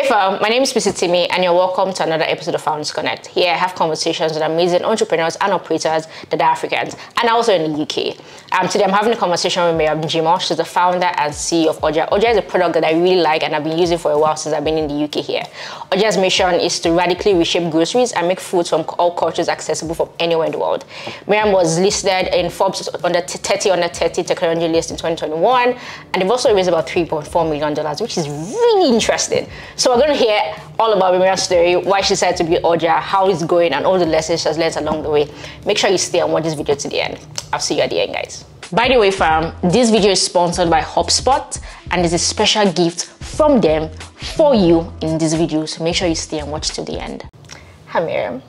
Hey fam, my name is Itimi and you're welcome to another episode of Founders Connect. Here I have conversations with amazing entrepreneurs and operators that are Africans and also in the UK. Today I'm having a conversation with Mariam Jimoh. She's the founder and CEO of Oja. Oja is a product that I really like and I've been using for a while since I've been in the UK here. Oja's mission is to radically reshape groceries and make foods from all cultures accessible from anywhere in the world. Mariam was listed in Forbes under 30 technology list in 2021 and they've also raised about $3.4 million, which is really interesting. So we're going to hear all about Mariam's story, why she decided to be Oja, how it's going, and all the lessons she has learned along the way. Make sure you stay and watch this video to the end. I'll see you at the end, guys. By the way, fam, this video is sponsored by HubSpot, and there's a special gift from them for you in this video. So make sure you stay and watch to the end. Hi, Mariam.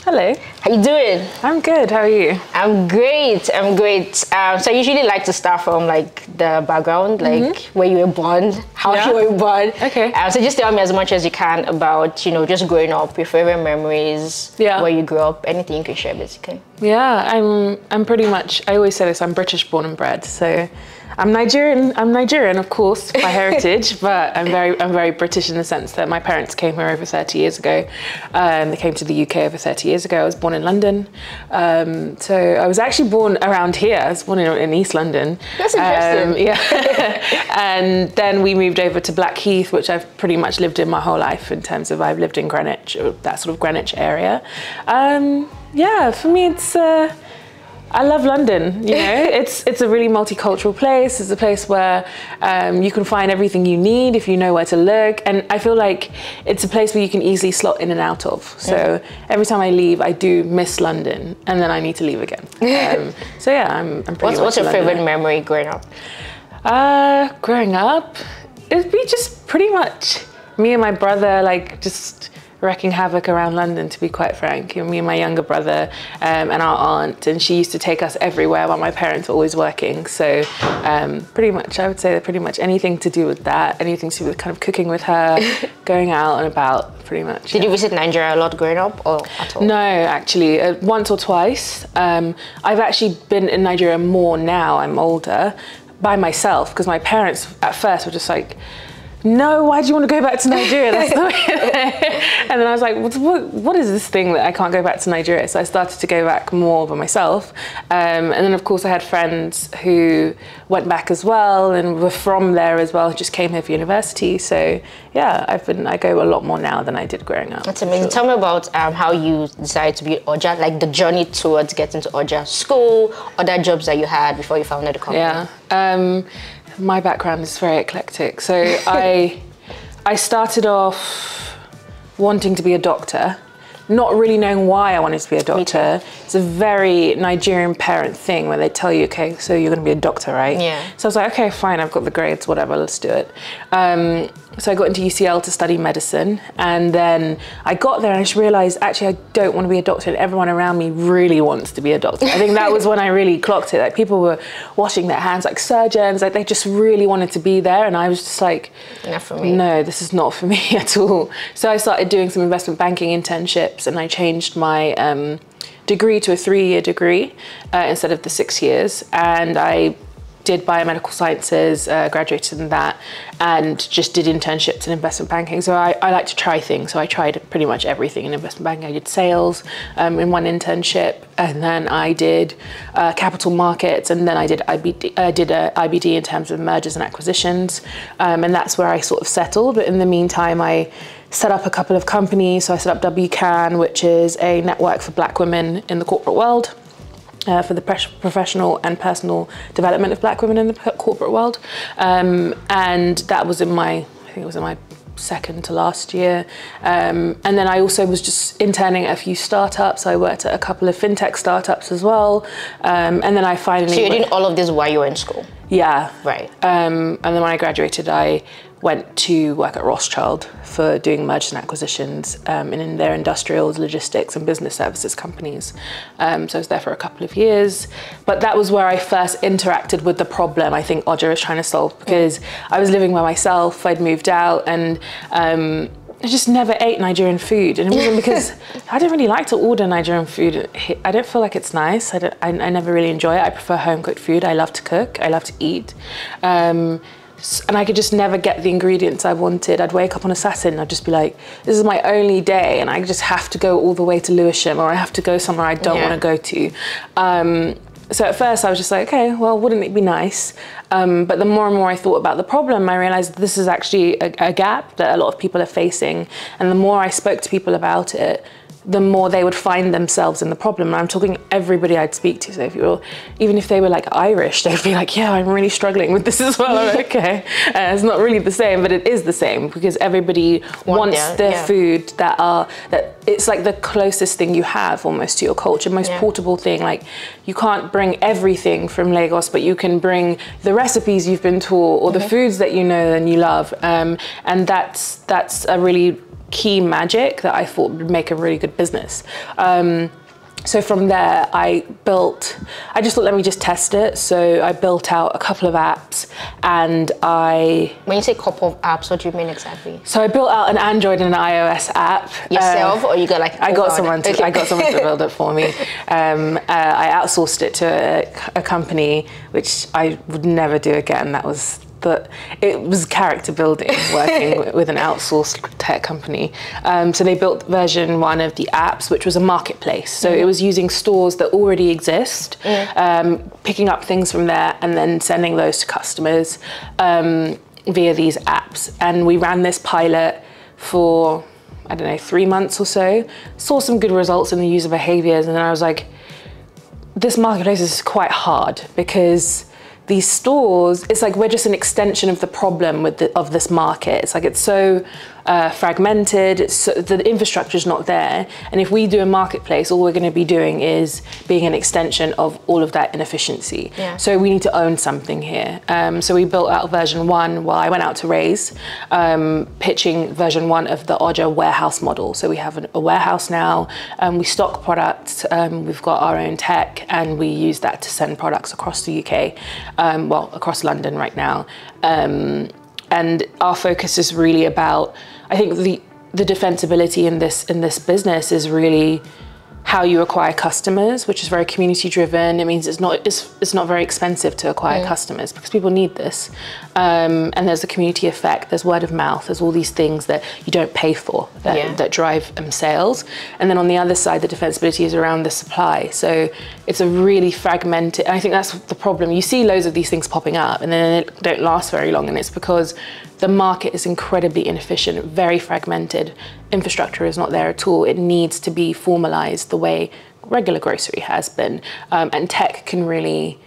Hello. How you doing? I'm good. How are you? I'm great. I'm great. So I usually like to start from like the background, like where you were born, how you were born. Okay. So just tell me as much as you can about, you know, just growing up, your favorite memories, where you grew up, anything you can share, basically. Yeah, I'm pretty much. I always say this. I'm British born and bred, so. I'm Nigerian, of course, by heritage, but I'm very British in the sense that my parents came here over 30 years ago. They came to the UK over 30 years ago. I was born in London. So I was actually born around here. I was born in East London. That's interesting. Yeah. And then we moved over to Blackheath, which I've pretty much lived in my whole life in terms of I've lived in Greenwich, or that sort of Greenwich area. Yeah, for me it's... I love London, you know, it's a really multicultural place. It's a place where you can find everything you need if you know where to look. And I feel like it's a place where you can easily slot in and out of. So every time I leave, I do miss London and then I need to leave again. So yeah, I'm pretty much What's your favorite memory growing up? Growing up, it'd be just pretty much me and my brother, like just wrecking havoc around London, to be quite frank. Me and my younger brother and our aunt, and she used to take us everywhere while my parents were always working. So pretty much, I would say that pretty much anything to do with that, anything to do with kind of cooking with her, going out and about, pretty much. Did you visit Nigeria a lot growing up or at all? No, actually, once or twice. I've actually been in Nigeria more now, I'm older, by myself, because my parents at first were just like, no, why do you want to go back to Nigeria? That's the way. And then I was like, what is this thing that I can't go back to Nigeria? So I started to go back more by myself. And then of course I had friends who went back as well and were from there as well, just came here for university. So yeah, I go a lot more now than I did growing up. That's amazing. Sure. Tell me about how you decided to be Oja, like the journey towards getting to Oja, school, other jobs that you had before you founded the company. Yeah. My background is very eclectic. So I started off wanting to be a doctor, not really knowing why I wanted to be a doctor. It's a very Nigerian parent thing where they tell you, okay, so you're going to be a doctor, right? Yeah. So I was like, okay, fine, I've got the grades, whatever, let's do it. So I got into UCL to study medicine, and then I got there and I just realized, actually, I don't want to be a doctor, and everyone around me really wants to be a doctor. I think that was when I really clocked it. Like, people were washing their hands like surgeons, like they just really wanted to be there, and I was just like, not for me. No, this is not for me at all. So I started doing some investment banking internships, and I changed my degree to a 3-year degree instead of the 6 years, and I did biomedical sciences, graduated in that, and just did internships in investment banking. So I like to try things. So I tried pretty much everything in investment banking. I did sales in one internship, and then I did capital markets, and then I did IBD. I did IBD in terms of mergers and acquisitions, and that's where I sort of settled. But in the meantime, I set up a couple of companies. So I set up WCAN, which is a network for Black women in the corporate world. For the professional and personal development of Black women in the corporate world. And that was I think it was in my second to last year. And then I also was just interning at a few startups. I worked at a couple of fintech startups as well. And then I finally... So you're doing all of this while you were in school? Yeah. Right. And then when I graduated, I went to work at Rothschild for doing mergers and acquisitions in their industrials, logistics and business services companies. So I was there for a couple of years, but that was where I first interacted with the problem I think Oja is trying to solve, because I was living by myself, I'd moved out, and I just never ate Nigerian food. And it wasn't because I don't really like to order Nigerian food. I don't feel like it's nice. I never really enjoy it. I prefer home cooked food. I love to cook, I love to eat. and I could just never get the ingredients I wanted. I'd wake up on a Saturday and I'd just be like, this is my only day and I just have to go all the way to Lewisham, or I have to go somewhere I don't want to go to. So at first I was just like, okay, well, wouldn't it be nice? But the more and more I thought about the problem, I realized this is actually a gap that a lot of people are facing. And the more I spoke to people about it, the more they would find themselves in the problem. And I'm talking everybody I'd speak to. So even if they were like Irish, they'd be like, yeah, I'm really struggling with this as well. I'm like, okay, it's not really the same, but it is the same, because everybody wants their food that it's like the closest thing you have almost to your culture, most portable thing. Like, you can't bring everything from Lagos, but you can bring the recipes you've been taught, or the foods that you know and you love. And that's a really key magic that I thought would make a really good business. So from there, I just thought, let me just test it. So I built out a couple of apps, and When you say couple of apps, what do you mean exactly? So I built out an Android and an iOS app. Yourself, or you got like... I got someone to build it for me. I outsourced it to a company, which I would never do again. It was character building, working with an outsourced tech company. So they built version 1 of the apps, which was a marketplace. So it was using stores that already exist, picking up things from there and then sending those to customers via these apps. And we ran this pilot for, I don't know, 3 months or so, saw some good results in the user behaviors. And then I was like, this marketplace is quite hard, because these stores, it's like we're just an extension of the problem of this market. It's like it's so fragmented, the infrastructure is not there. And if we do a marketplace, all we're going to be doing is being an extension of all of that inefficiency. So we need to own something here. So we built out version 1 while I went out to raise, pitching version 1 of the Oja warehouse model. So we have a warehouse now, we stock products, we've got our own tech, and we use that to send products across the UK, well, across London right now. And our focus is really about, I think the defensibility in this business is really how you acquire customers, which is very community driven. It means it's not very expensive to acquire customers, because people need this. And there's a community effect, there's word of mouth, there's all these things that you don't pay for that drive sales. And then on the other side, the defensibility is around the supply. So it's a really fragmented, I think that's the problem. You see loads of these things popping up and then they don't last very long, and it's because the market is incredibly inefficient, very fragmented. Infrastructure is not there at all. It needs to be formalized the way regular grocery has been. And tech can really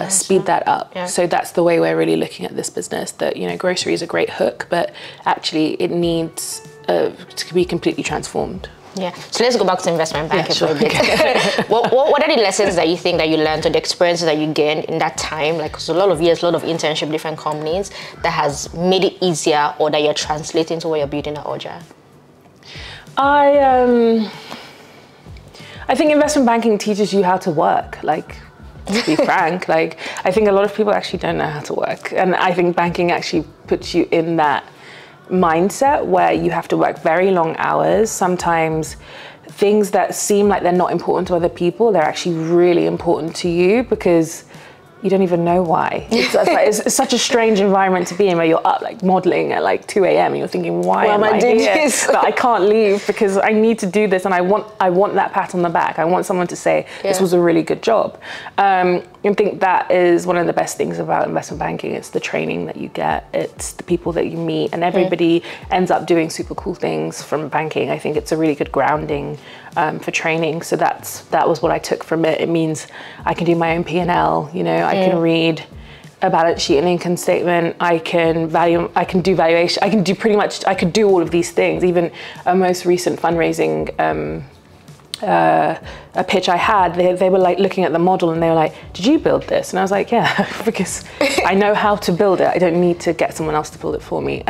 speed that up. So that's the way we're really looking at this business, that, you know, grocery is a great hook, but actually it needs to be completely transformed. Yeah, so let's go back to investment banking for a bit. What are the lessons that you think that you learned, or the experiences that you gained in that time? Like, so a lot of years, a lot of internship, different companies, that has made it easier, or that you're translating to what you're building at Oja? I think investment banking teaches you how to work, like, to be frank. Like, I think a lot of people actually don't know how to work. And I think banking actually puts you in that mindset where you have to work very long hours. Sometimes things that seem like they're not important to other people, they're actually really important to you, because you don't even know why. It's such a strange environment to be in, where you're up like modeling at like 2 a.m. and you're thinking, why am I doing this? But I can't leave because I need to do this, and I want that pat on the back. I want someone to say, this was a really good job. I think that is one of the best things about investment banking. It's the training that you get, it's the people that you meet, and everybody ends up doing super cool things from banking. I think it's a really good grounding for training. So that was what I took from it. It means I can do my own P&L, you know, I can read a balance sheet and income statement, I can do valuation, I could do all of these things. Even a most recent fundraising a pitch I had, they were like looking at the model and they were like, did you build this? And I was like, yeah, because I know how to build it. I don't need to get someone else to build it for me.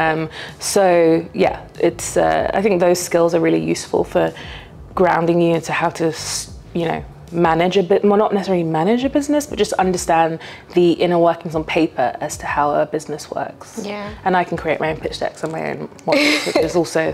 So yeah, it's I think those skills are really useful for grounding you into how to, you know, manage a bit, well, not necessarily manage a business, but just understand the inner workings on paper as to how a business works. Yeah. And I can create my own pitch decks and my own models, which is also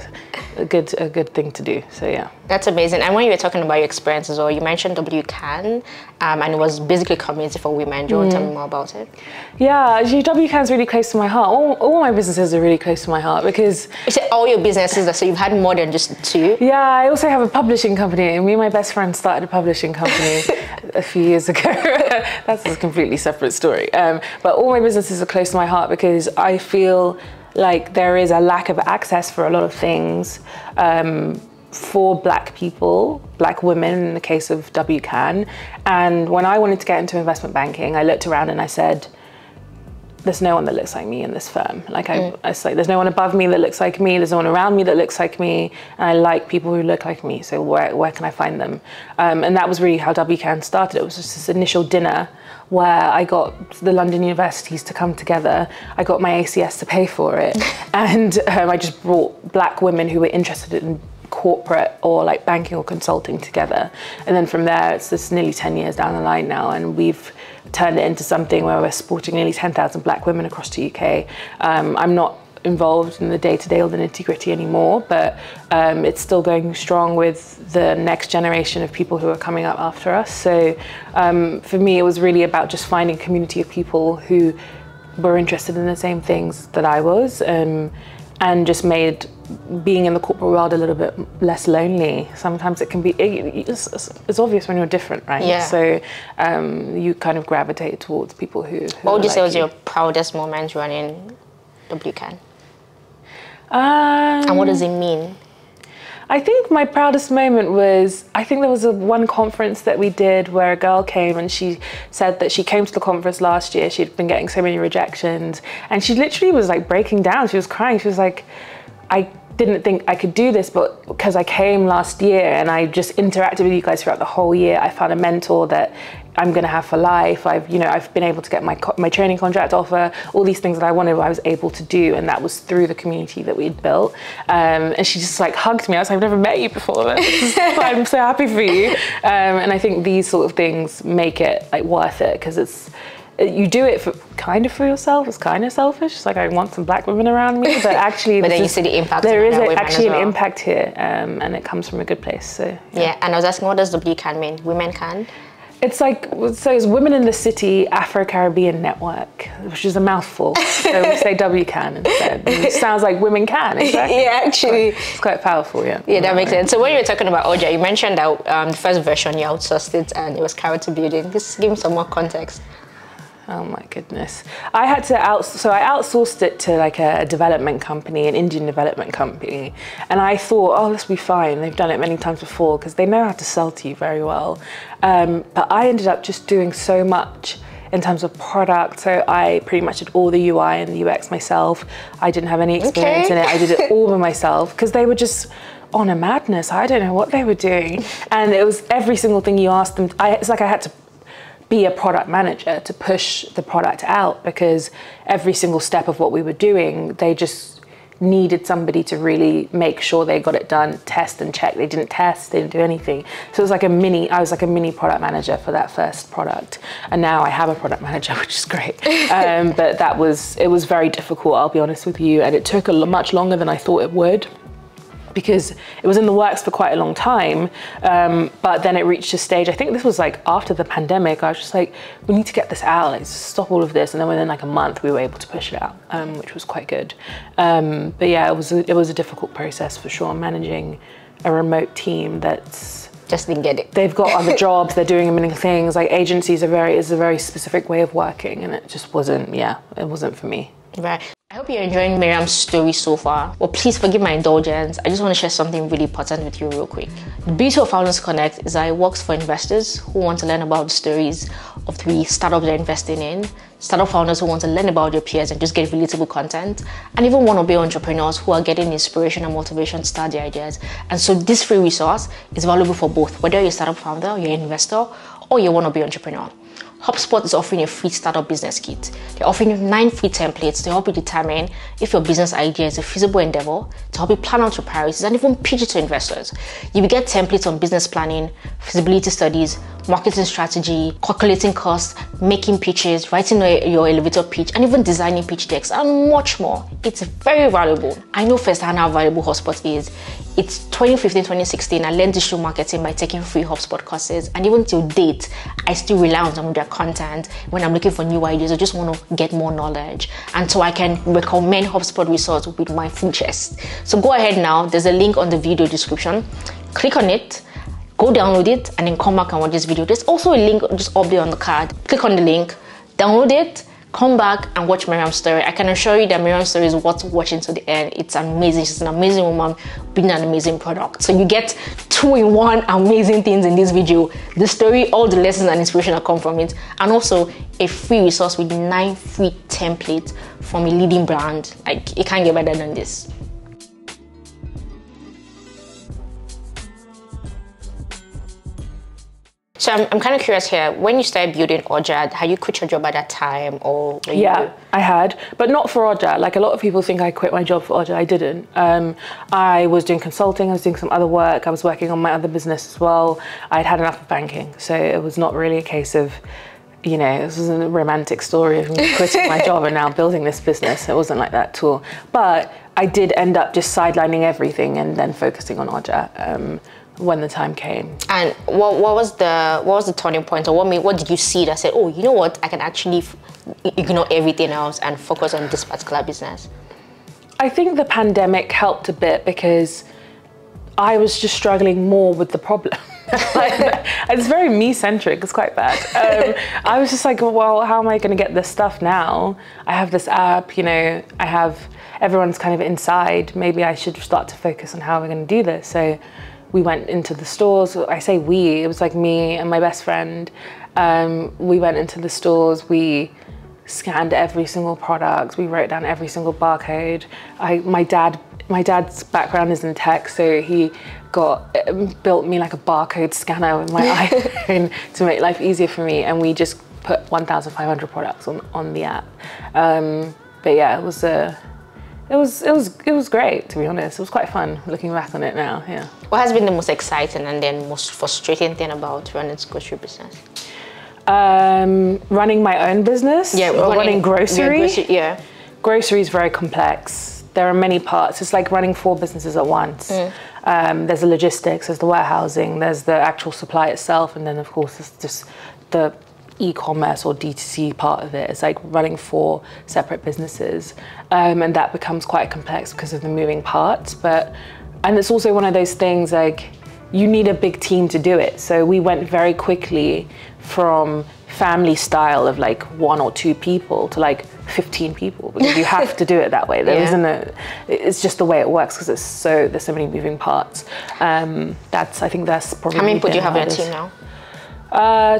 a good thing to do. So yeah. That's amazing. And when you were talking about your experience as well, you mentioned WCAN, and it was basically a community for women. Do you want to tell me more about it? Yeah, actually, WCAN is really close to my heart. All my businesses are really close to my heart because... You said all your businesses, so you've had more than just two? Yeah, I also have a publishing company. Me and my best friend started a publishing company a few years ago. That's a completely separate story. But all my businesses are close to my heart because I feel like there is a lack of access for a lot of things for Black people, Black women in the case of WCAN. And when I wanted to get into investment banking, I looked around and I said, there's no one that looks like me in this firm. Like I was like, there's no one above me that looks like me. There's no one around me that looks like me. And I like people who look like me. So where can I find them? And that was really how WCAN started. It was just this initial dinner where I got the London universities to come together. I got my ACS to pay for it. And I just brought Black women who were interested in corporate or like banking or consulting together. And then from there, it's this nearly 10 years down the line now, and we've turned it into something where we're supporting nearly 10,000 Black women across the UK. I'm not involved in the day-to-day or the nitty-gritty anymore, but it's still going strong with the next generation of people who are coming up after us. So for me, it was really about just finding a community of people who were interested in the same things that I was, and just made being in the corporate world a little bit less lonely. Sometimes it can be, it's obvious when you're different, right? Yeah. So you kind of gravitate towards people who What would you like say was your proudest moment running WCAN? And what does it mean? I think my proudest moment was, I think there was one conference that we did where a girl came and she said that she came to the conference last year. She'd been getting so many rejections and she literally was like breaking down. She was crying. She was like, I didn't think I could do this, but because I came last year and I just interacted with you guys throughout the whole year, I found a mentor that I'm going to have for life. I've been able to get my training contract offer, all these things that I wanted, I was able to do, and that was through the community that we'd built. And she just like hugged me. I was like, I've never met you before. I'm so happy for you. And I think these sort of things make it like worth it, because you do it for yourself. It's kind of selfish. It's like, I want some Black women around me, but actually, but then you see the impact. There is actually an impact here, and it comes from a good place. So yeah. And I was asking, what does WCAN mean? Women can. It's like, so it's Women in the City Afrocarribean Network, which is a mouthful. So we say WCAN instead. It sounds like women can, exactly. Yeah, actually. It's quite powerful, yeah. Yeah, that makes sense. So when you were talking about Oja, you mentioned that the first version you outsourced it and it was character building. Just give me some more context. Oh my goodness. I had to I outsourced it to like a development company, an Indian development company. And I thought, oh, this will be fine. They've done it many times before because they know how to sell to you very well. But I ended up just doing so much in terms of product. So I pretty much did all the UI and the UX myself. I didn't have any experience in it. I did it all by myself because they were just on a madness. I don't know what they were doing. And it was every single thing you asked them. It's like I had to be a product manager to push the product out, because every single step of what we were doing, they just needed somebody to really make sure they got it done, test and check. They didn't test, they didn't do anything. So it was like I was like a mini product manager for that first product. And now I have a product manager, which is great. But it was very difficult, I'll be honest with you. And it took much longer than I thought it would, because it was in the works for quite a long time. But then it reached a stage, I think this was like after the pandemic, I was just like, we need to get this out, like stop all of this. And then within like a month, we were able to push it out, which was quite good. But yeah, it was a difficult process for sure, managing a remote team that's just didn't get it. They've got other jobs, they're doing many things. Like agencies is a very specific way of working, and it just wasn't, it wasn't for me. Right. I hope you're enjoying Mariam's story so far. Well, please forgive my indulgence. I just want to share something really important with you real quick. The beauty of Founders Connect is that it works for investors who want to learn about the stories of the startups they're investing in, startup founders who want to learn about their peers and just get relatable content, and even wannabe entrepreneurs who are getting inspiration and motivation to start their ideas. And so this free resource is valuable for both, whether you're a startup founder, you're an investor, or you want to be an entrepreneur. HubSpot is offering a free startup business kit. They're offering you 9 free templates to help you determine if your business idea is a feasible endeavor, to help you plan out your priorities and even pitch it to investors. You will get templates on business planning, feasibility studies, marketing strategy, calculating costs, making pitches, writing your elevator pitch, and even designing pitch decks, and much more. It's very valuable. I know firsthand how valuable HubSpot is. It's 2015, 2016, I learned digital marketing by taking free HubSpot courses, and even till date, I still rely on some of their content when I'm looking for new ideas or just want to get more knowledge. And so I can recommend HubSpot resource with my full chest. So go ahead now, there's a link on the video description. Click on it, go download it, and then come back and watch this video. There's also a link just up there on the card. Click on the link, download it, come back and watch Mariam's story. I can assure you that Mariam's story is worth watching to the end. It's amazing. She's an amazing woman building an amazing product. So you get 2-in-1 amazing things in this video. The story, all the lessons and inspiration that come from it, and also a free resource with 9 free templates from a leading brand. Like, it can't get better than this. So I'm kind of curious here, when you started building Oja, had you quit your job at that time, or? Yeah, I had, but not for Oja. Like, a lot of people think I quit my job for Oja. I didn't. I was doing consulting, I was doing some other work, I was working on my other business as well. I'd had enough of banking, so it was not really a case of, you know, this wasn't a romantic story of me quitting my job and now building this business. It wasn't like that at all. But I did end up just sidelining everything and then focusing on Oja. When the time came. And what was the turning point, or what did you see that said, oh, you know what, I can actually ignore everything else and focus on this particular business? I think the pandemic helped a bit because I was just struggling more with the problem. Like, it's very me-centric, it's quite bad. I was just like, well, how am I going to get this stuff now? I have this app, you know, everyone's kind of inside. Maybe I should start to focus on how we're going to do this. So we went into the stores. I say we, it was like me and my best friend. We went into the stores, we scanned every single product, we wrote down every single barcode. My dad's background is in tech, so he built me like a barcode scanner with my iPhone to make life easier for me, and we just put 1,500 products on the app. But yeah, it was great, to be honest. It was quite fun looking back on it now, yeah. What has been the most exciting and then most frustrating thing about running a grocery business? Running my own business? Yeah, running grocery? Yeah. Grocery is very complex. There are many parts. It's like running 4 businesses at once. There's the logistics, there's the warehousing, there's the actual supply itself, and then of course there's just the e-commerce or D2C part of it. It's like running 4 separate businesses, and that becomes quite complex because of the moving parts. And it's also one of those things, like, you need a big team to do it. So we went very quickly from family style of like 1 or 2 people to like 15 people, because you have to do it that way. There isn't it's just the way it works because there's so many moving parts. I think that's probably. How many people do you have in a team now?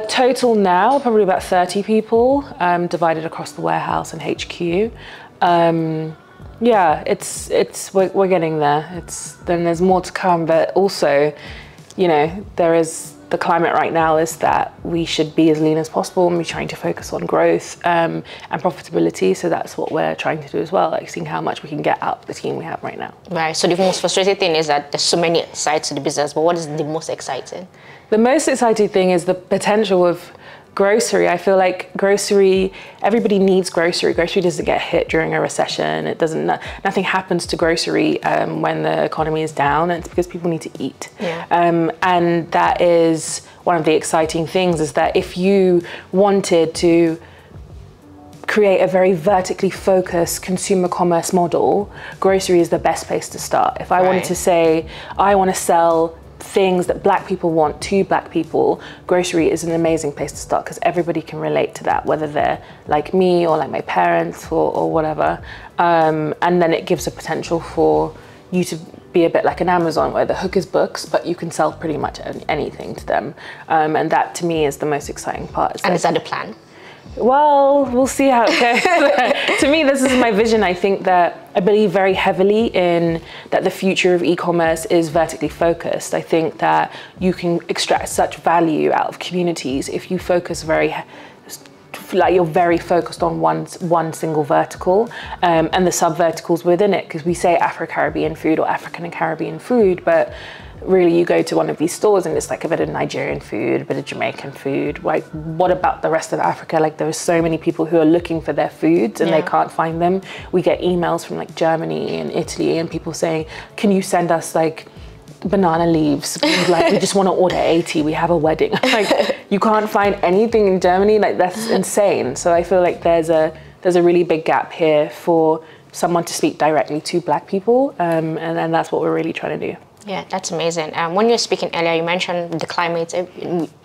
Total now, probably about 30 people, divided across the warehouse and HQ. Yeah, we're getting there. Then there's more to come, but also, you know, the climate right now is that we should be as lean as possible, and we're trying to focus on growth and profitability. So that's what we're trying to do as well, like seeing how much we can get out of the team we have right now. Right. So the most frustrating thing is that there's so many sides to the business, but what is the most exciting? The most exciting thing is the potential of grocery. I feel like grocery, everybody needs grocery. Grocery doesn't get hit during a recession. Nothing happens to grocery when the economy is down. It's because people need to eat. Yeah. And that is one of the exciting things, is that if you wanted to create a very vertically focused consumer commerce model, grocery is the best place to start. If I wanted to say, I want to sell things that Black people want to Black people, grocery is an amazing place to start, because everybody can relate to that, whether they're like me or like my parents or whatever. And then it gives a potential for you to be a bit like an Amazon, where the hook is books, but you can sell pretty much anything to them. And that to me is the most exciting part. And is that the plan? Well, we'll see how it goes. To me, this is my vision. I think that I believe very heavily in that the future of e-commerce is vertically focused. I think that you can extract such value out of communities if you focus like you're very focused on one single vertical, and the sub verticals within it, because we say Afro-Caribbean food or African and Caribbean food, but really you go to one of these stores and it's like a bit of Nigerian food, a bit of Jamaican food. Like, what about the rest of Africa? Like, there are so many people who are looking for their foods and they can't find them. We get emails from like Germany and Italy and people saying, can you send us like banana leaves? Like, we just want to order 80, we have a wedding. Like, you can't find anything in Germany? Like, that's insane. So I feel like there's a really big gap here for someone to speak directly to Black people, and that's what we're really trying to do. Yeah, that's amazing. When you were speaking earlier, you mentioned the climate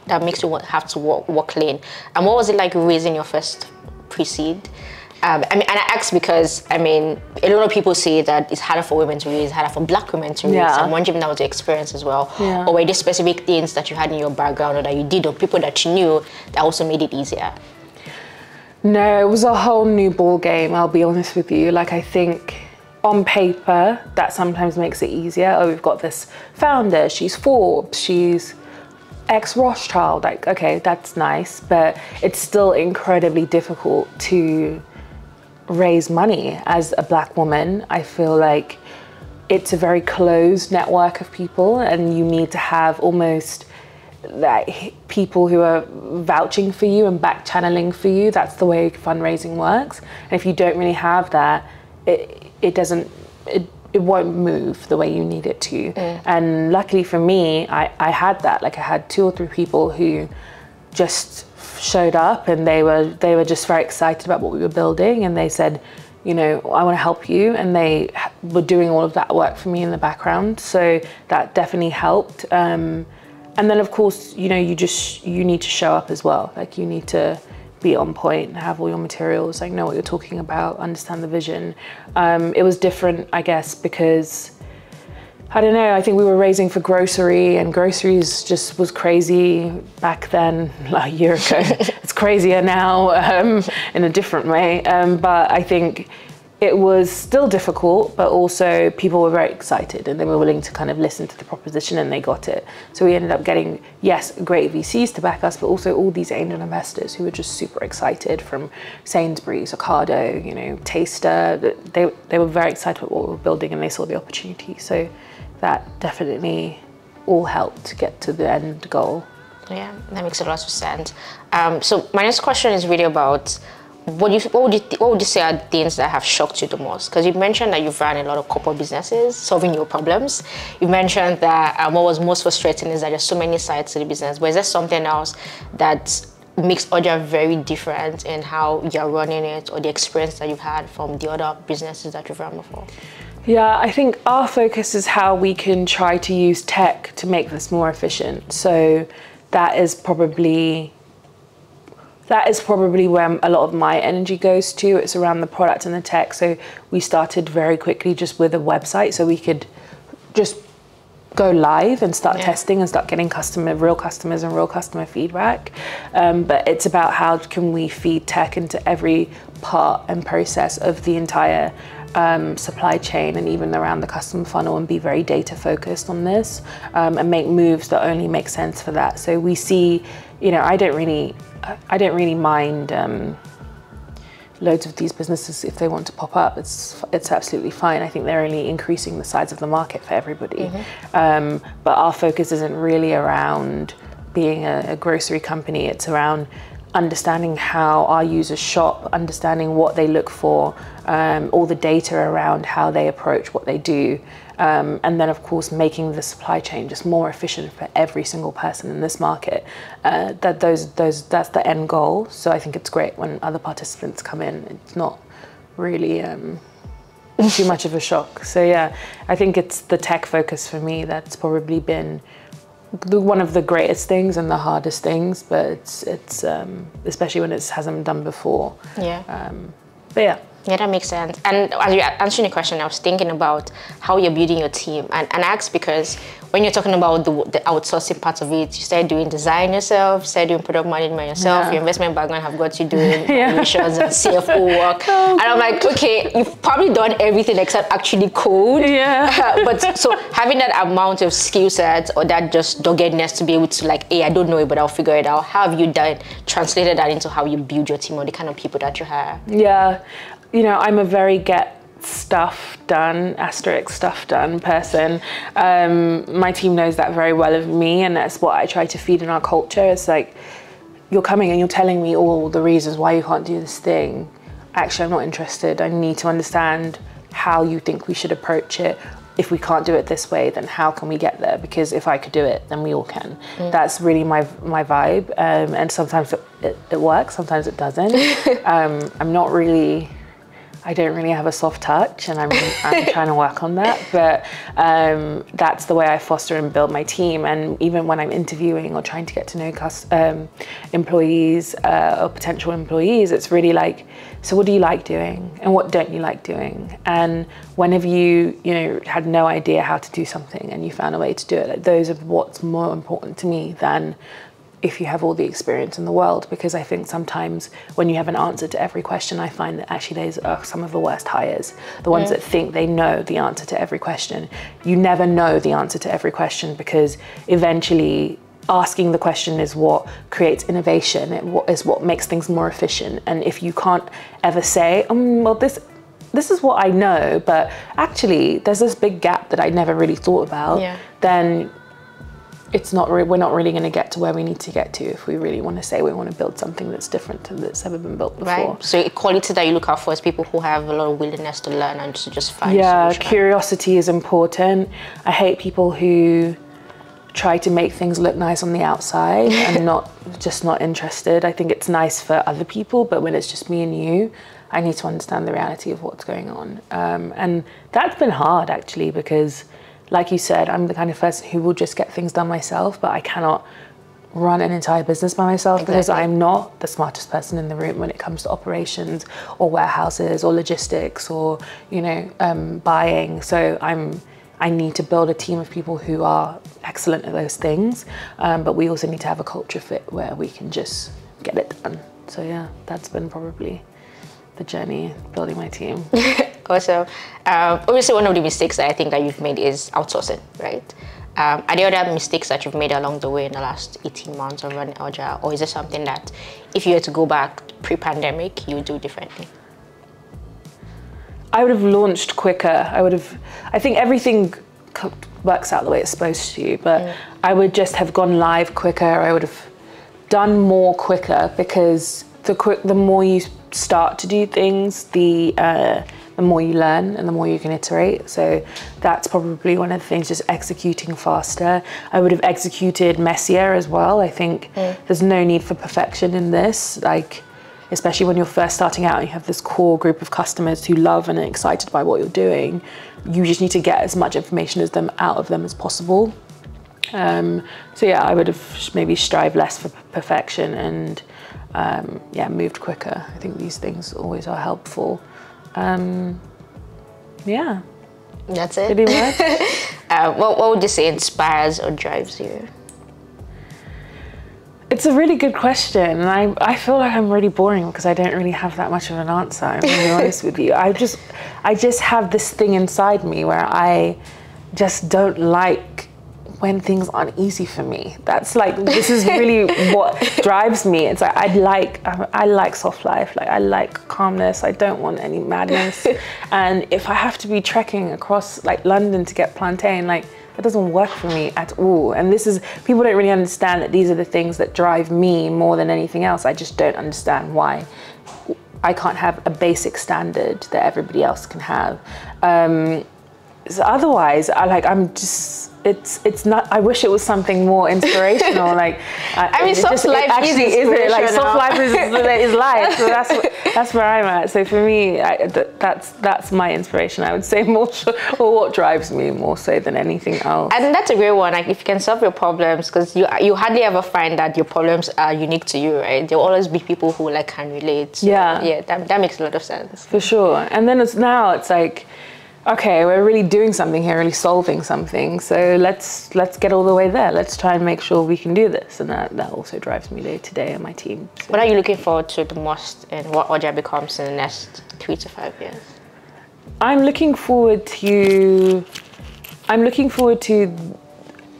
that makes you have to walk clean. And what was it like raising your first pre-seed? I mean, and I ask because, I mean, a lot of people say that it's harder for women to raise, harder for Black women to raise. Yeah. I'm wondering if that was your experience as well. Yeah. Or were there specific things that you had in your background or that you did or people that you knew that also made it easier? No, it was a whole new ball game, I'll be honest with you. Like, I think on paper, that sometimes makes it easier. Oh, we've got this founder, she's Forbes, she's ex-Rothschild. Like, okay, that's nice, but it's still incredibly difficult to raise money as a Black woman. I feel like it's a very closed network of people, and you need to have almost like people who are vouching for you and back channeling for you. That's the way fundraising works. And if you don't really have that, it won't move the way you need it to. And luckily for me, I had that. Like, I had 2 or 3 people who just showed up, and they were just very excited about what we were building, and they said, you know, I want to help you, and they were doing all of that work for me in the background. So that definitely helped. And then of course, you know, you need to show up as well. Like, you need to be on point and have all your materials, like know what you're talking about, understand the vision. It was different, I guess, because I don't know, I think we were raising for grocery, and groceries just was crazy back then, like a year ago. It's crazier now in a different way. But I think it was still difficult, but also people were very excited and they were willing to kind of listen to the proposition, and they got it. So we ended up getting, yes, great VCs to back us, but also all these angel investors who were just super excited, from Sainsbury's, Ocado, you know, Taster. They were very excited about what we were building, and they saw the opportunity. So that definitely all helped to get to the end goal. Yeah, that makes a lot of sense. So my next question is really about what would you say are things that have shocked you the most? Because you mentioned that you've run a lot of corporate businesses, solving your problems. You mentioned that what was most frustrating is that there's so many sides to the business. But is there something else that makes Oja very different in how you're running it, or the experience that you've had from the other businesses that you've run before? Yeah, I think our focus is how we can try to use tech to make this more efficient. So that is probably where a lot of my energy goes to. It's around the product and the tech. So we started very quickly just with a website, so we could just go live and start testing and start getting real customers and real customer feedback. But it's about how can we feed tech into every part and process of the entire supply chain, and even around the customer funnel, and be very data focused on this, and make moves that only make sense for that. So we see, you know, I don't really mind loads of these businesses if they want to pop up. It's absolutely fine. I think they're only increasing the size of the market for everybody. But our focus isn't really around being a grocery company. It's around understanding how our users shop, understanding what they look for, all the data around how they approach what they do, and then of course making the supply chain just more efficient for every single person in this market. That's the end goal. So I think it's great when other participants come in. It's not really too much of a shock. So yeah, I think it's the tech focus for me that's probably been one of the greatest things and the hardest things, but it's especially when it hasn't been done before. Yeah. But yeah. Yeah, that makes sense. And as you're answering the question, I was thinking about how you're building your team. And I asked because when you're talking about the outsourcing part of it, you started doing design yourself, started doing product management yourself, your investment background have got you doing valuations and CFO work. And I'm like, okay, you've probably done everything except actually code. But so having that amount of skill set or that just doggedness to be able to like, hey, I don't know it, but I'll figure it out. How have you translated that into how you build your team or the kind of people that you hire? Yeah. You know, I'm a very get stuff done, asterisk stuff done person. My team knows that very well of me, and that's what I try to feed in our culture. It's like, you're coming and you're telling me all the reasons why you can't do this thing. Actually, I'm not interested. I need to understand how you think we should approach it. If we can't do it this way, then how can we get there? Because if I could do it, then we all can. That's really my vibe. And sometimes it works, sometimes it doesn't. I don't really have a soft touch, and I'm trying to work on that. But that's the way I foster and build my team. And even when I'm interviewing or trying to get to know employees or potential employees, it's really like, so what do you like doing, and what don't you like doing? And whenever you had no idea how to do something and you found a way to do it, like, those are what's more important to me than if you have all the experience in the world. Because I think sometimes when you have an answer to every question, I find that actually those are some of the worst hires. The ones that think they know the answer to every question. You never know the answer to every question, because eventually asking the question is what creates innovation. It is what makes things more efficient. And if you can't ever say, well, this is what I know, but actually there's this big gap that I never really thought about, then we're not really going to get to where we need to get to if we really want to say we want to build something that's different and that's ever been built before. Right. So a quality that you look out for is people who have a lot of willingness to learn and to just find solutions. Curiosity is important. I hate people who try to make things look nice on the outside and not interested. I think it's nice for other people, but when it's just me and you, I need to understand the reality of what's going on. And that's been hard, actually, because like you said, I'm the kind of person who will just get things done myself, but I cannot run an entire business by myself because I'm not the smartest person in the room when it comes to operations or warehouses or logistics or, buying. So I need to build a team of people who are excellent at those things, but we also need to have a culture fit where we can just get it done. So yeah, that's been probably the journey building my team. Awesome. Obviously, one of the mistakes that I think that you've made is outsourcing, right? Are there other mistakes that you've made along the way in the last 18 months of running Oja, or is it something that if you were to go back pre-pandemic, you would do differently? I would have launched quicker. I think everything works out the way it's supposed to, but I would just have gone live quicker. I would have done more quicker, because the more you start to do things, the more you learn and the more you can iterate. So that's probably one of the things, just executing faster. I would have executed messier as well. I think there's no need for perfection in this, like, especially when you're first starting out and you have this core group of customers who love and are excited by what you're doing. You just need to get as much information out of them as possible. So yeah, I would have maybe strived less for perfection and moved quicker. I think these things always are helpful. Yeah. That's it. Pretty much. What would you say inspires or drives you? It's a really good question, and I feel like I'm really boring because I don't really have that much of an answer, I'm really honest with you. I just have this thing inside me where I just don't like when things aren't easy for me. That's like, this is really what drives me. It's like, I like soft life, like I like calmness, I don't want any madness. And if I have to be trekking across like London to get plantain, like that doesn't work for me at all. And people don't really understand that these are the things that drive me more than anything else. I just don't understand why I can't have a basic standard that everybody else can have. otherwise, it's not. I wish it was something more inspirational. Like, I mean, soft life actually is it. Like, soft life is life. So that's where I'm at. So for me, that's my inspiration. I would say more, or what drives me more so than anything else. And that's a great one. Like, if you can solve your problems, because you hardly ever find that your problems are unique to you, right? There'll always be people who like can relate. So, yeah, that makes a lot of sense. For sure. And then it's like, okay, we're really doing something here, really solving something. So let's get all the way there. Let's try and make sure we can do this. And that also drives me day to day and my team. So. What are you looking forward to the most in what Oja becomes in the next 3 to 5 years? I'm looking forward to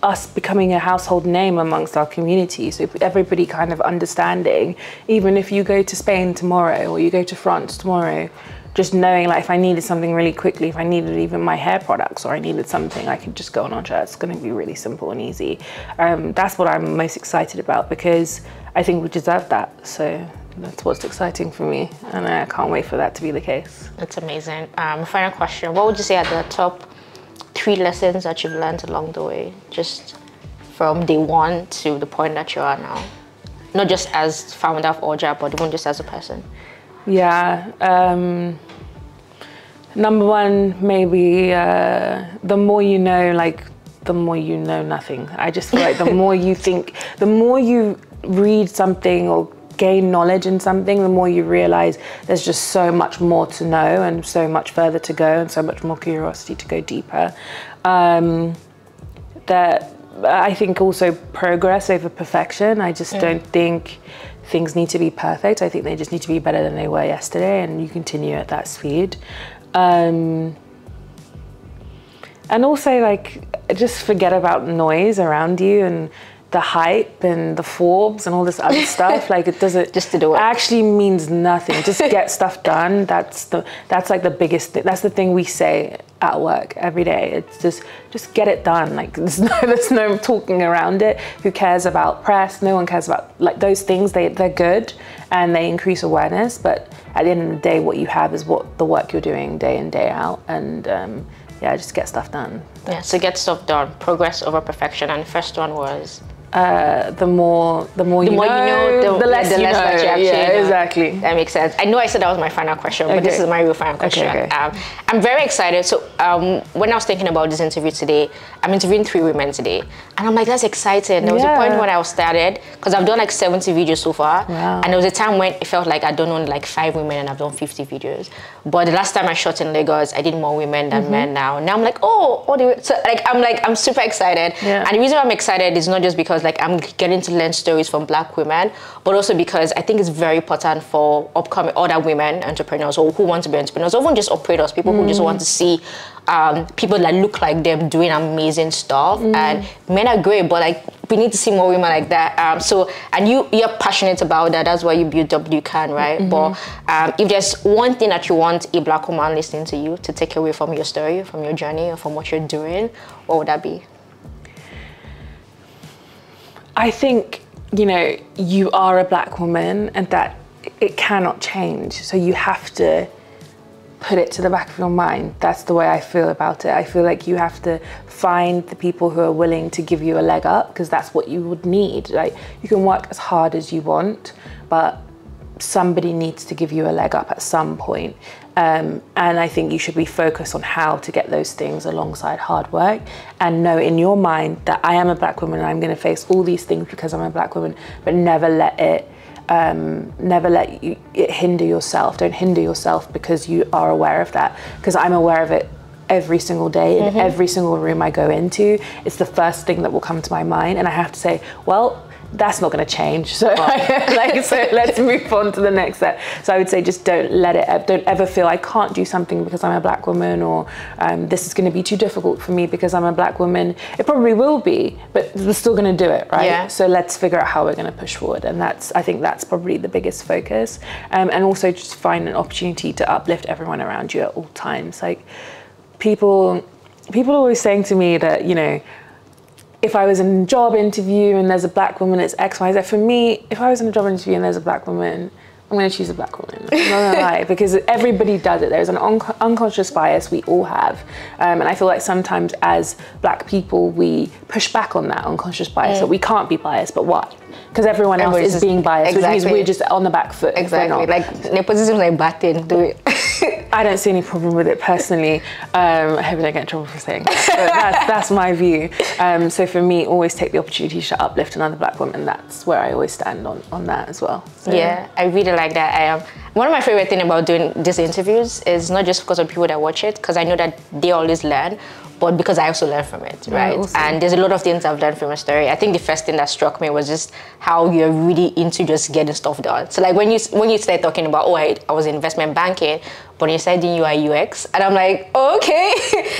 us becoming a household name amongst our community. So everybody kind of understanding, even if you go to Spain tomorrow or you go to France tomorrow, just knowing, like, if I needed something really quickly, if I needed even my hair products or I needed something, I could just go on Oja. It's going to be really simple and easy. That's what I'm most excited about, because I think we deserve that. So that's what's exciting for me, and I can't wait for that to be the case. That's amazing. Final question. What would you say are the top 3 lessons that you've learned along the way, just from day one to the point that you are now? Not just as founder of Oja, but even just as a person. Yeah. Number one, maybe the more you know, like, the more you know nothing. I just feel like the more you think, the more you read something or gain knowledge in something, the more you realize there's just so much more to know and so much further to go and so much more curiosity to go deeper. That I think also progress over perfection. I just don't think things need to be perfect. I think they just need to be better than they were yesterday, and you continue at that speed. And also, like, just forget about noise around you and the hype and the Forbes and all this other stuff. Like, it doesn't just to do it actually means nothing. Just get stuff done. That's like the biggest thing. That's the thing we say at work every day. It's just get it done. Like, there's no talking around it. Who cares about press? No one cares about, like, those things. They're good and they increase awareness, but at the end of the day, what you have is what the work you're doing day in, day out. And yeah, just get stuff done. Yeah, so get stuff done. Progress over perfection. And the first one was? The more you know, the less you know. That you actually know. Exactly. That makes sense. I know I said that was my final question, but this is my real final question. Okay. I'm very excited. So when I was thinking about this interview today, I'm interviewing 3 women today, and I'm like, that's exciting. There was a point when I started, because I've done like 70 videos so far, and there was a time when it felt like I'd done only like 5 women and I've done 50 videos. But the last time I shot in Lagos, I did more women than men now. Now I'm like, I'm super excited. Yeah. And the reason I'm excited is not just because like I'm getting to learn stories from Black women, but also because I think it's very important for upcoming other women entrepreneurs, or who want to be entrepreneurs, or even just operators, people who just want to see people that look like them doing amazing stuff. And men are great, but like we need to see more women like that. And you're passionate about that. That's why you built W Can, right? But if there's one thing that you want a Black woman listening to you to take away from your story, from your journey, or from what you're doing, what would that be? I think, you are a Black woman and that it cannot change. So you have to put it to the back of your mind. That's the way I feel about it. I feel like you have to find the people who are willing to give you a leg up, because that's what you would need. Like, you can work as hard as you want, but somebody needs to give you a leg up at some point. And I think you should be focused on how to get those things alongside hard work, and know in your mind that I am a Black woman and I'm going to face all these things because I'm a Black woman, but never let it hinder yourself. Don't hinder yourself because you are aware of that, because I'm aware of it every single day in every single room I go into. It's the first thing that will come to my mind, and I have to say, well, that's not going to change. So, so let's move on to the next step. So I would say, just don't ever feel I can't do something because I'm a Black woman, or this is going to be too difficult for me because I'm a Black woman. It probably will be, but we're still going to do it, right? Yeah. So let's figure out how we're going to push forward. And I think that's probably the biggest focus. And also just find an opportunity to uplift everyone around you at all times. Like, people are always saying to me that, if I was in a job interview and there's a Black woman, it's X, Y, Z. For me, if I was in a job interview and there's a Black woman, I'm going to choose a black woman. I'm not going to lie, because everybody does it. There's an unconscious bias we all have. And I feel like sometimes as black people, we push back on that unconscious bias. So we can't be biased, but why? Because everyone else is being biased, which means we're just on the back foot. Exactly. Like, nepotism is like bad thing, do it. I don't see any problem with it personally. I hope I don't get in trouble for saying that. But that's my view. So for me, always take the opportunity to uplift another black woman. That's where I always stand on that as well. So, yeah, I really like that. One of my favorite things about doing these interviews is not just because of people that watch it, because I know that they always learn, but because I also learn from it, right? Awesome. And there's a lot of things I've learned from your story. I think the first thing that struck me was just how you're really into just getting stuff done. So like when you start talking about, I was in investment banking, but you said in UI UX, and I'm like, oh, okay.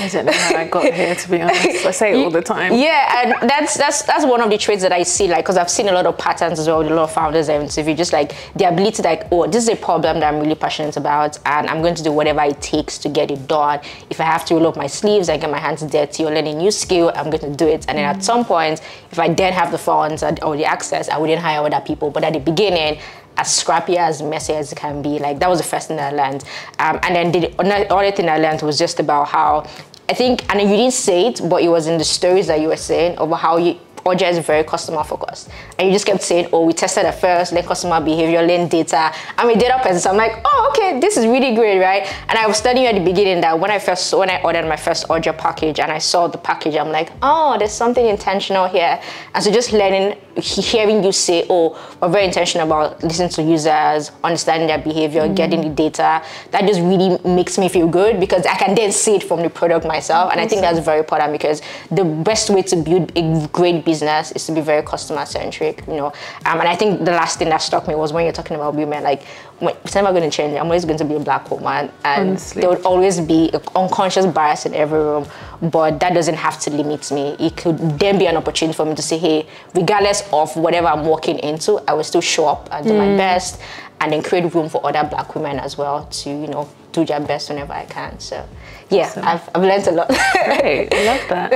I don't know how I got here, to be honest. I say it all the time. Yeah, and that's one of the traits that I see, like, because I've seen a lot of patterns as well with a lot of founders I've interviewed, just like the ability, like, oh, this is a problem that I'm really passionate about, and I'm going to do whatever it takes to get it done. If I have to roll up my sleeves and get my hands dirty or learn a new skill, I'm going to do it. And then at some point, if I then have the funds or the access, I wouldn't hire other people. But at the beginning, as scrappy, as messy as it can be, like, that was the first thing I learned. And then the other thing I learned was just about how, I think, and you didn't say it, but it was in the stories that you were saying about how Oja is very customer focused. And you just kept saying, oh, we tested at first, learn customer behavior, learn data. I'm a data person, so I'm like, oh, okay, this is really great, right? And I was telling you at the beginning that when I ordered my first Oja package and I saw the package, I'm like, oh, there's something intentional here. And so just hearing you say, oh, we're very intentional about listening to users, understanding their behavior, getting the data, that just really makes me feel good, because I can then see it from the product myself. And I think that's very important, because the best way to build a great business is to be very customer centric, you know. And I think the last thing that struck me was when you're talking about women, like, it's never going to change. I'm always going to be a black woman, and honestly, there would always be an unconscious bias in every room, but that doesn't have to limit me. It could then be an opportunity for me to say, hey, regardless of whatever I'm walking into, I will still show up and do my best, and then create room for other black women as well to, you know, do their best whenever I can. So yeah, awesome. I've learned a lot. Great, I love that.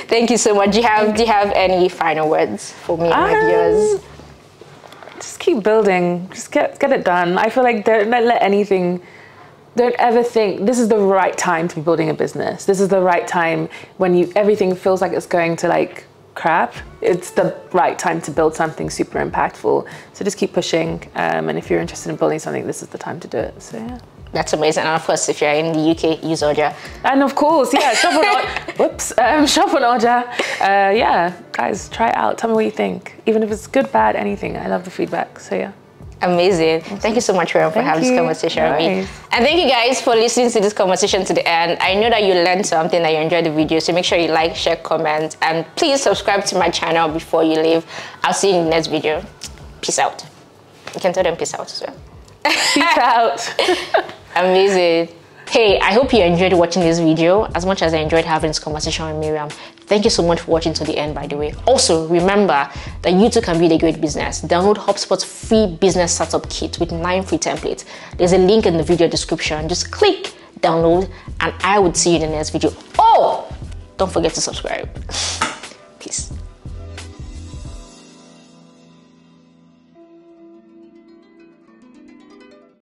Thank you so much. Do you have any final words for me and my viewers? Just keep building. Just get it done. I feel like don't ever think this is the right time to be building a business. This is the right time when everything feels like it's going to like crap. It's the right time to build something super impactful. So just keep pushing. And if you're interested in building something, this is the time to do it. So yeah. That's amazing. And of course, if you're in the UK, use Oja. And of course, yeah, shop on shop on Oja. Yeah, guys, try it out. Tell me what you think. Even if it's good, bad, anything. I love the feedback. So yeah. Amazing. Awesome. Thank you so much, Mariam, for having this conversation with me. And thank you guys for listening to this conversation to the end. I know that you learned something, that you enjoyed the video. So make sure you like, share, comment, and please subscribe to my channel before you leave. I'll see you in the next video. Peace out. You can tell them peace out as well. Peace out. Amazing. Hey, I hope you enjoyed watching this video as much as I enjoyed having this conversation with Mariam. Thank you so much for watching to the end, by the way. Also, remember that you too can build a great business. Download HubSpot's free business startup kit with 9 free templates. There's a link in the video description. Just click, download, and I would see you in the next video. Oh, don't forget to subscribe.